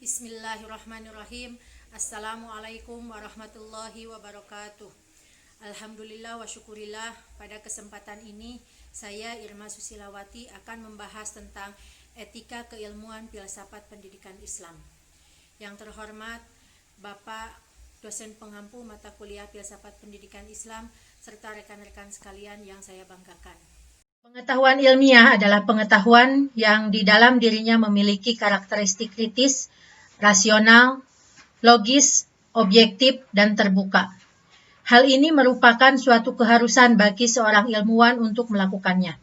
Bismillahirrahmanirrahim. Assalamualaikum warahmatullahi wabarakatuh. Alhamdulillah wa syukurillah, pada kesempatan ini saya Irma Susilawati akan membahas tentang etika keilmuan filsafat pendidikan Islam. Yang terhormat Bapak dosen pengampu mata kuliah filsafat pendidikan Islam serta rekan-rekan sekalian yang saya banggakan. Pengetahuan ilmiah adalah pengetahuan yang di dalam dirinya memiliki karakteristik kritis, rasional, logis, objektif, dan terbuka. Hal ini merupakan suatu keharusan bagi seorang ilmuwan untuk melakukannya.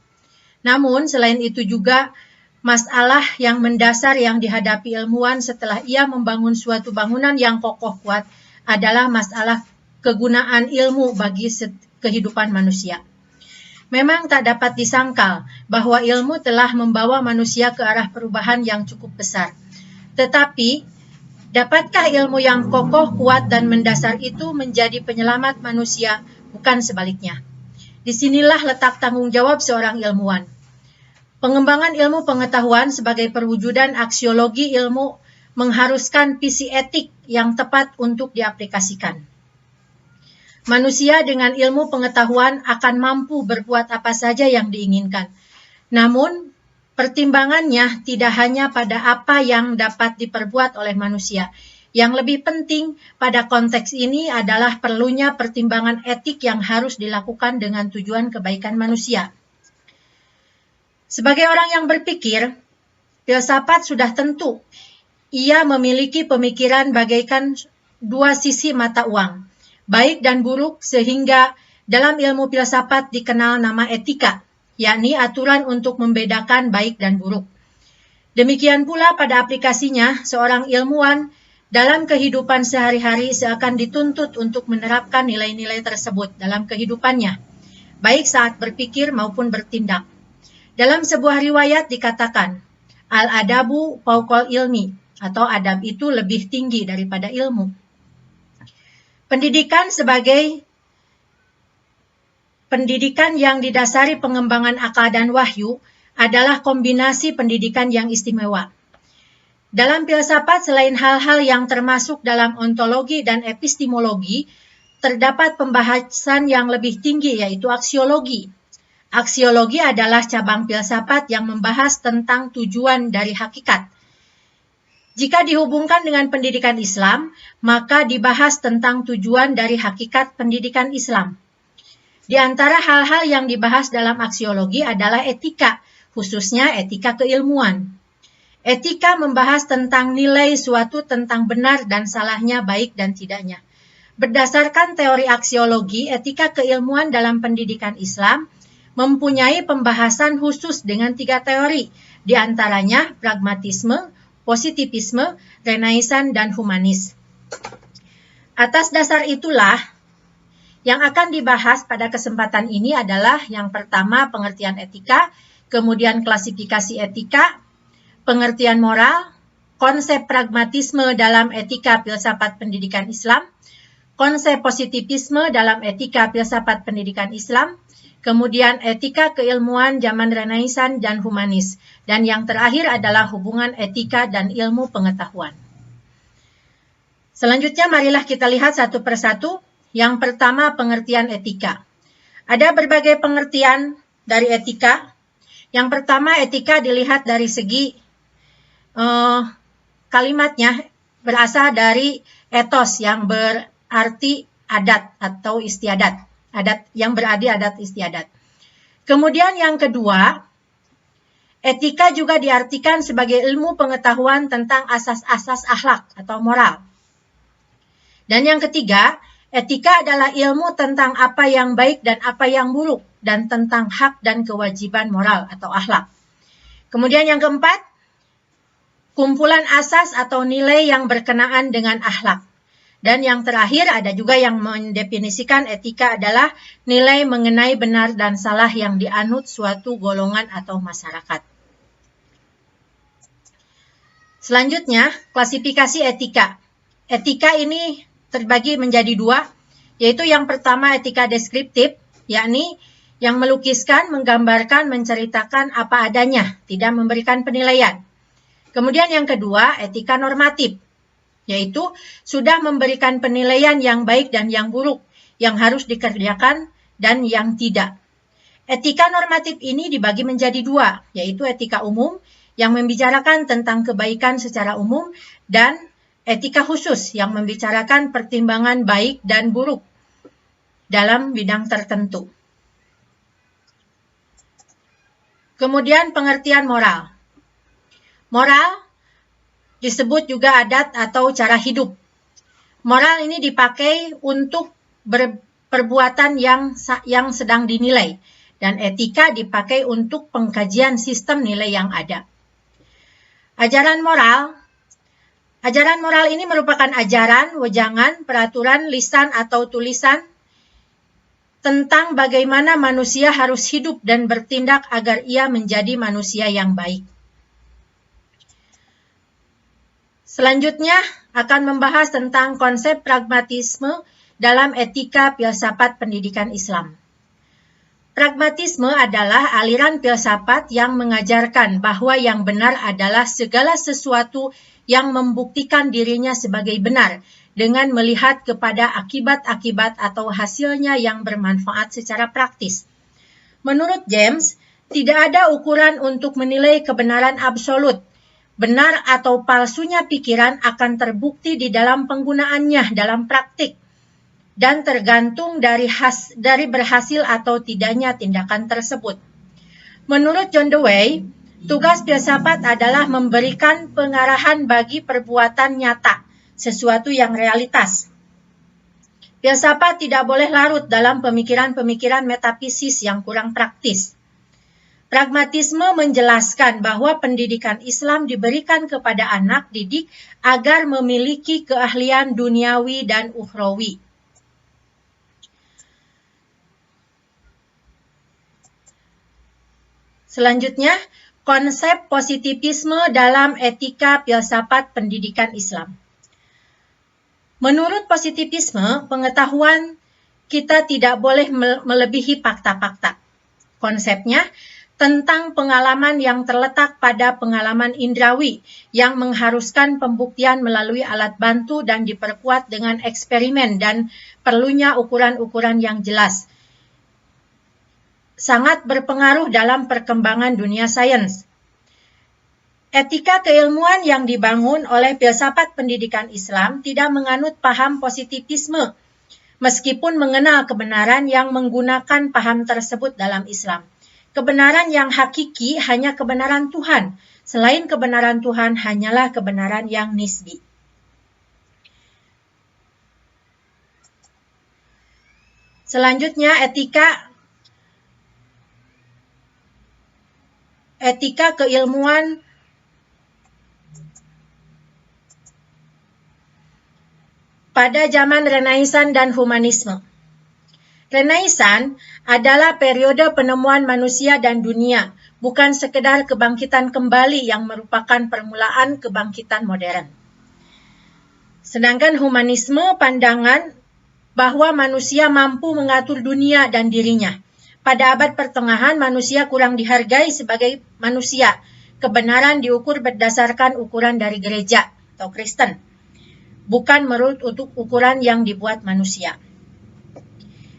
Namun, selain itu juga masalah yang mendasar yang dihadapi ilmuwan setelah ia membangun suatu bangunan yang kokoh kuat adalah masalah kegunaan ilmu bagi kehidupan manusia. Memang tak dapat disangkal bahwa ilmu telah membawa manusia ke arah perubahan yang cukup besar. Tetapi, dapatkah ilmu yang kokoh, kuat, dan mendasar itu menjadi penyelamat manusia, bukan sebaliknya? Disinilah letak tanggung jawab seorang ilmuwan. Pengembangan ilmu pengetahuan sebagai perwujudan aksiologi ilmu mengharuskan visi etik yang tepat untuk diaplikasikan. Manusia dengan ilmu pengetahuan akan mampu berbuat apa saja yang diinginkan. Namun, pertimbangannya tidak hanya pada apa yang dapat diperbuat oleh manusia. Yang lebih penting pada konteks ini adalah perlunya pertimbangan etik yang harus dilakukan dengan tujuan kebaikan manusia. Sebagai orang yang berpikir, filsafat sudah tentu. Ia memiliki pemikiran bagaikan dua sisi mata uang, baik dan buruk, sehingga dalam ilmu filsafat dikenal nama etika, yakni aturan untuk membedakan baik dan buruk. Demikian pula pada aplikasinya, seorang ilmuwan dalam kehidupan sehari-hari seakan dituntut untuk menerapkan nilai-nilai tersebut dalam kehidupannya, baik saat berpikir maupun bertindak. Dalam sebuah riwayat dikatakan, al-adabu fauqal ilmi, atau adab itu lebih tinggi daripada ilmu. Pendidikan sebagai pendidikan yang didasari pengembangan akal dan wahyu adalah kombinasi pendidikan yang istimewa. Dalam filsafat, selain hal-hal yang termasuk dalam ontologi dan epistemologi, terdapat pembahasan yang lebih tinggi, yaitu aksiologi. Aksiologi adalah cabang filsafat yang membahas tentang tujuan dari hakikat. Jika dihubungkan dengan pendidikan Islam, maka dibahas tentang tujuan dari hakikat pendidikan Islam. Di antara hal-hal yang dibahas dalam aksiologi adalah etika, khususnya etika keilmuan. Etika membahas tentang nilai suatu, tentang benar dan salahnya, baik dan tidaknya. Berdasarkan teori aksiologi, etika keilmuan dalam pendidikan Islam mempunyai pembahasan khusus dengan 3 teori, di antaranya pragmatisme, positivisme, renaisan, dan humanis. Atas dasar itulah, yang akan dibahas pada kesempatan ini adalah yang pertama pengertian etika, kemudian klasifikasi etika, pengertian moral, konsep pragmatisme dalam etika filsafat pendidikan Islam, konsep positivisme dalam etika filsafat pendidikan Islam, kemudian etika keilmuan zaman Renaisan dan humanis, dan yang terakhir adalah hubungan etika dan ilmu pengetahuan. Selanjutnya marilah kita lihat satu persatu. Yang pertama, pengertian etika. Ada berbagai pengertian dari etika. Yang pertama, etika dilihat dari segi kalimatnya berasal dari ethos yang berarti adat atau istiadat. Adat yang berarti adat istiadat. Kemudian yang kedua, etika juga diartikan sebagai ilmu pengetahuan tentang asas-asas akhlak atau moral. Dan yang ketiga, etika adalah ilmu tentang apa yang baik dan apa yang buruk, dan tentang hak dan kewajiban moral atau akhlak. Kemudian yang keempat, kumpulan asas atau nilai yang berkenaan dengan akhlak. Dan yang terakhir ada juga yang mendefinisikan etika adalah nilai mengenai benar dan salah yang dianut suatu golongan atau masyarakat. Selanjutnya, klasifikasi etika. Etika ini terbagi menjadi 2, yaitu yang pertama etika deskriptif, yakni yang melukiskan, menggambarkan, menceritakan apa adanya, tidak memberikan penilaian. Kemudian yang kedua, etika normatif, yaitu sudah memberikan penilaian yang baik dan yang buruk, yang harus dikerjakan dan yang tidak. Etika normatif ini dibagi menjadi dua, yaitu etika umum yang membicarakan tentang kebaikan secara umum dan etika khusus yang membicarakan pertimbangan baik dan buruk dalam bidang tertentu. Kemudian pengertian moral. Moral disebut juga adat atau cara hidup. Moral ini dipakai untuk perbuatan yang sedang dinilai, dan etika dipakai untuk pengkajian sistem nilai yang ada. Ajaran moral ini merupakan ajaran, wejangan, peraturan, lisan atau tulisan tentang bagaimana manusia harus hidup dan bertindak agar ia menjadi manusia yang baik. Selanjutnya akan membahas tentang konsep pragmatisme dalam etika filsafat pendidikan Islam. Pragmatisme adalah aliran filsafat yang mengajarkan bahwa yang benar adalah segala sesuatu yang membuktikan dirinya sebagai benar dengan melihat kepada akibat-akibat atau hasilnya yang bermanfaat secara praktis. Menurut James, tidak ada ukuran untuk menilai kebenaran absolut. Benar atau palsunya pikiran akan terbukti di dalam penggunaannya dalam praktik dan tergantung dari berhasil atau tidaknya tindakan tersebut. Menurut John Dewey, tugas filsafat adalah memberikan pengarahan bagi perbuatan nyata, sesuatu yang realitas. Filsafat tidak boleh larut dalam pemikiran-pemikiran metafisis yang kurang praktis. Pragmatisme menjelaskan bahwa pendidikan Islam diberikan kepada anak didik agar memiliki keahlian duniawi dan ukhrawi. Selanjutnya, konsep positivisme dalam etika filsafat pendidikan Islam. Menurut positivisme, pengetahuan kita tidak boleh melebihi fakta-fakta. Konsepnya tentang pengalaman yang terletak pada pengalaman indrawi yang mengharuskan pembuktian melalui alat bantu dan diperkuat dengan eksperimen dan perlunya ukuran-ukuran yang jelas. Sangat berpengaruh dalam perkembangan dunia sains. Etika keilmuan yang dibangun oleh filsafat pendidikan Islam tidak menganut paham positivisme, meskipun mengenal kebenaran yang menggunakan paham tersebut dalam Islam. Kebenaran yang hakiki hanya kebenaran Tuhan. Selain kebenaran Tuhan hanyalah kebenaran yang nisbi. Selanjutnya, etika keilmuan pada zaman Renaissance dan humanisme. Renaissance adalah periode penemuan manusia dan dunia, bukan sekedar kebangkitan kembali yang merupakan permulaan kebangkitan modern. Sedangkan humanisme pandangan bahwa manusia mampu mengatur dunia dan dirinya. Pada abad pertengahan, manusia kurang dihargai sebagai manusia. Kebenaran diukur berdasarkan ukuran dari gereja atau Kristen, bukan menurut ukuran yang dibuat manusia.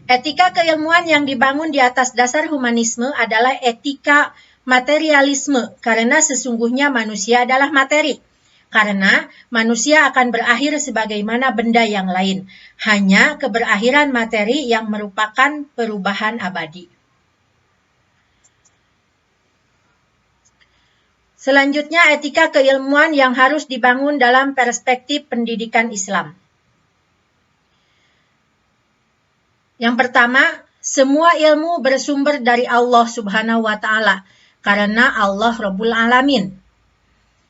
Etika keilmuan yang dibangun di atas dasar humanisme adalah etika materialisme, karena sesungguhnya manusia adalah materi. Karena manusia akan berakhir sebagaimana benda yang lain. Hanya keberakhiran materi yang merupakan perubahan abadi. Selanjutnya, etika keilmuan yang harus dibangun dalam perspektif pendidikan Islam. Yang pertama, semua ilmu bersumber dari Allah Subhanahu wa Ta'ala, karena Allah Rabbul Alamin.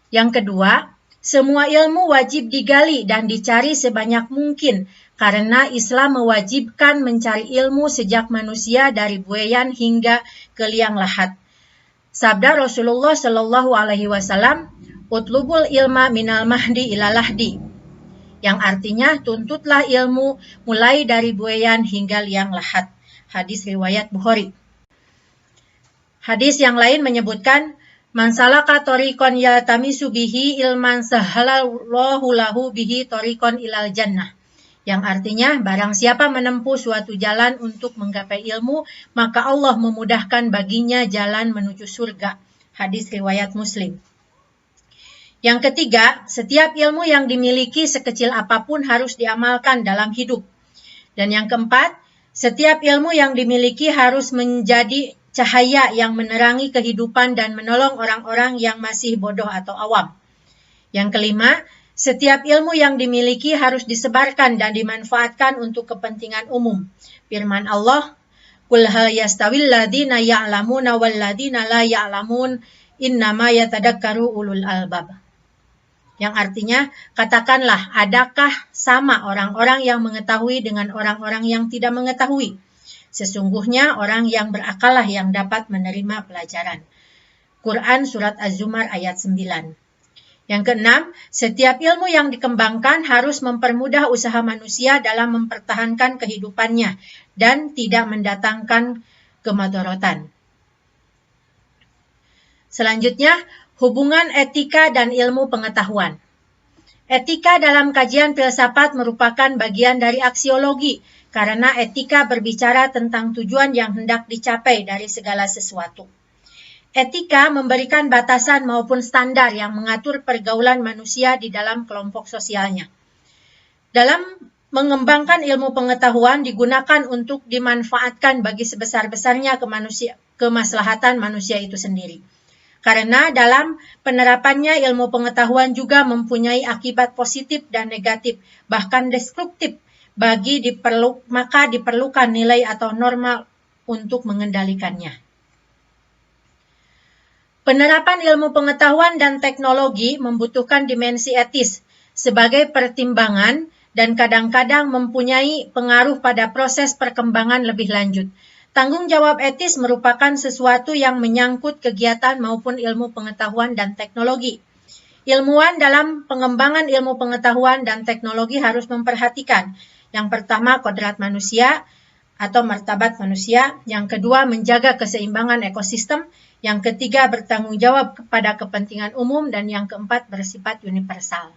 Yang kedua, semua ilmu wajib digali dan dicari sebanyak mungkin, karena Islam mewajibkan mencari ilmu sejak manusia dari buayan hingga ke liang lahat. Sabda Rasulullah Shallallahu Alaihi Wasallam, "Utlubul ilma minal mahdi ilal lahdi," yang artinya tuntutlah ilmu mulai dari buayan hingga liang lahat. Hadis riwayat Bukhari. Hadis yang lain menyebutkan, Man salaka tariqan yaltamisu bihi ilman sahalallahu lahu bihi tariqan ilal jannah. Yang artinya, barang siapa menempuh suatu jalan untuk menggapai ilmu, maka Allah memudahkan baginya jalan menuju surga. Hadis riwayat Muslim. Yang ketiga, setiap ilmu yang dimiliki sekecil apapun harus diamalkan dalam hidup. Dan yang keempat, setiap ilmu yang dimiliki harus menjadi cahaya yang menerangi kehidupan dan menolong orang-orang yang masih bodoh atau awam. Yang kelima, setiap ilmu yang dimiliki harus disebarkan dan dimanfaatkan untuk kepentingan umum. Firman Allah, "Qul hal yastawil ladzina ya'lamuna wal ladzina la ya'lamun, innama yatadakkaru ulul albab." Yang artinya, katakanlah, adakah sama orang-orang yang mengetahui dengan orang-orang yang tidak mengetahui? Sesungguhnya orang yang berakallah yang dapat menerima pelajaran. Quran Surat Az-Zumar ayat 9. Yang keenam, setiap ilmu yang dikembangkan harus mempermudah usaha manusia dalam mempertahankan kehidupannya dan tidak mendatangkan kemadharatan. Selanjutnya, hubungan etika dan ilmu pengetahuan. Etika dalam kajian filsafat merupakan bagian dari aksiologi, karena etika berbicara tentang tujuan yang hendak dicapai dari segala sesuatu. Etika memberikan batasan maupun standar yang mengatur pergaulan manusia di dalam kelompok sosialnya. Dalam mengembangkan ilmu pengetahuan digunakan untuk dimanfaatkan bagi sebesar-besarnya kemaslahatan manusia itu sendiri. Karena dalam penerapannya ilmu pengetahuan juga mempunyai akibat positif dan negatif, bahkan destruktif, maka diperlukan nilai atau norma untuk mengendalikannya. Penerapan ilmu pengetahuan dan teknologi membutuhkan dimensi etis sebagai pertimbangan dan kadang-kadang mempunyai pengaruh pada proses perkembangan lebih lanjut. Tanggung jawab etis merupakan sesuatu yang menyangkut kegiatan maupun ilmu pengetahuan dan teknologi. Ilmuwan dalam pengembangan ilmu pengetahuan dan teknologi harus memperhatikan, yang pertama, kodrat manusia atau martabat manusia. Yang kedua, menjaga keseimbangan ekosistem. Yang ketiga, bertanggung jawab kepada kepentingan umum. Dan yang keempat, bersifat universal.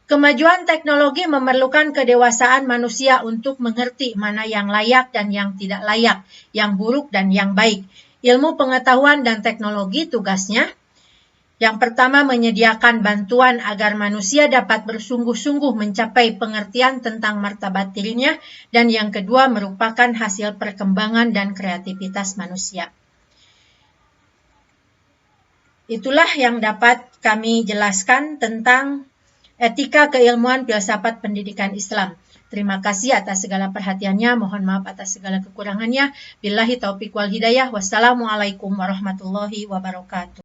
Kemajuan teknologi memerlukan kedewasaan manusia untuk mengerti mana yang layak dan yang tidak layak, yang buruk dan yang baik. Ilmu pengetahuan dan teknologi tugasnya, yang pertama, menyediakan bantuan agar manusia dapat bersungguh-sungguh mencapai pengertian tentang martabat dirinya, dan yang kedua, merupakan hasil perkembangan dan kreativitas manusia. Itulah yang dapat kami jelaskan tentang etika keilmuan filsafat pendidikan Islam. Terima kasih atas segala perhatiannya, mohon maaf atas segala kekurangannya. Billahi taufiq wal hidayah. Wassalamualaikum warahmatullahi wabarakatuh.